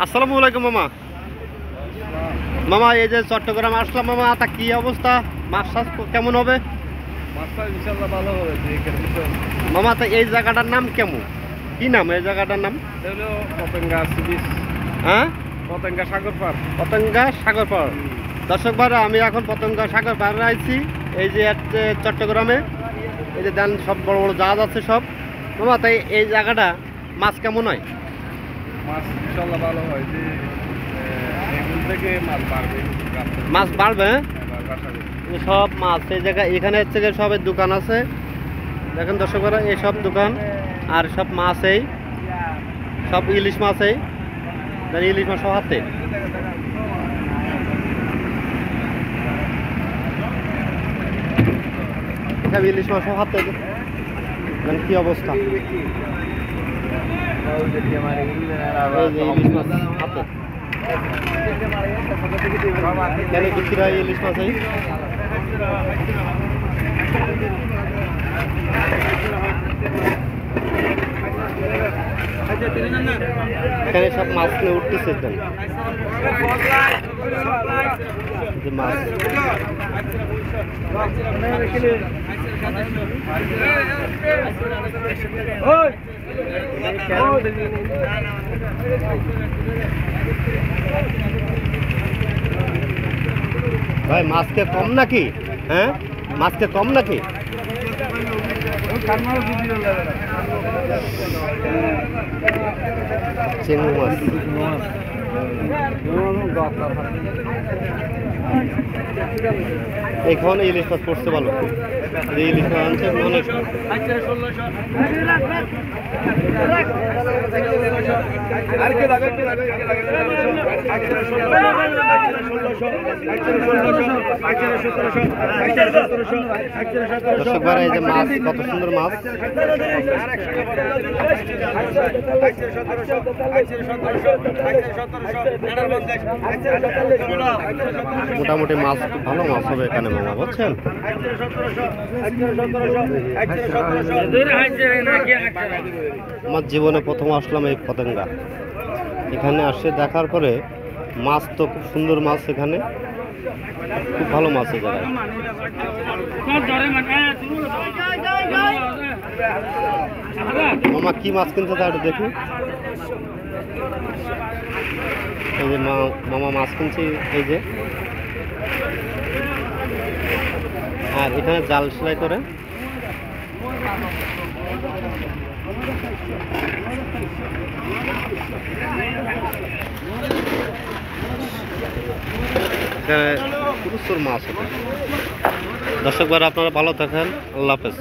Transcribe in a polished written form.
আসসালামু আলাইকুম মামা। মামা এই যে চট্টগ্রাম আসলাম মামা, তা কি অবস্থা? মাছ চাষ কেমন হবে? ইনশাল্লাহ ভালো হবে। মামা তা এই জায়গাটার নাম কেমন? কি নাম এই জায়গাটার নাম? পতেঙ্গা সি বিচ, হ্যাঁ, পতেঙ্গা সাগর পার। পতেঙ্গা সাগর পাড়। দর্শক ভাইরা, আমি এখন পতেঙ্গা সাগর পাড়ে আছি। এই যে চট্টগ্রামে এই যে দেন সব বড় বড় জাহাজ আছে সব। মামা তাই এই জায়গাটা মাছ কেমন হয়? মাছ ইনশাল্লাহ ভালো হয়। যে এগুলো থেকে মাছ বাড়বে। মাছ বাড়বে, হ্যাঁ? বাড়বে। এই সব মাছ এই জায়গায় এখানে থেকে সবের দোকান আছে। দেখেন দর্শক ভাইরা, এই সব দোকান আর সব মাছ, এই সব ইলিশ মাছ, এই ইলিশ মাছ সব হাতে। সব ইলিশ মাছ সব হাতে। দেখেন কি অবস্থা, এই যে ইলিশ মাছ হাতে। কেন বিক্রি হয় ইলিশ মাছ? এই এখানে সব মাছ নিয়ে উঠতেছে। যে মাছ ভাই, মাছকে কম নাকি? হ্যাঁ, মাছকে কম নাকি? চিংড়ি মাছ এইখানে ইলিশ মাছ পড়ছে ভালো। ইলিশ মাছ আনছে অনেক। দর্শক ভাইরা, এই যে মাছ, কত সুন্দর মাছ। মোটামুটি মাছ খুব ভালো মাছ হবে এখানে মামা, বুঝছেন? আমার জীবনে প্রথম আসলাম এই পতেঙ্গা। এখানে আসে দেখার পরে মাছ তো খুব সুন্দর মাছ, এখানে খুব ভালো মাছ এই জায়গায়। মামা কি মাছ কিনতে তা একটু দেখি। এই যে মামা মাছ কিনছে, এই যে। আর এখানে জাল সেলাই করে। প্রচুর মাছ। দর্শক ভাইরা, আপনারা ভালো থাকেন। আল্লাহ হাফেজ।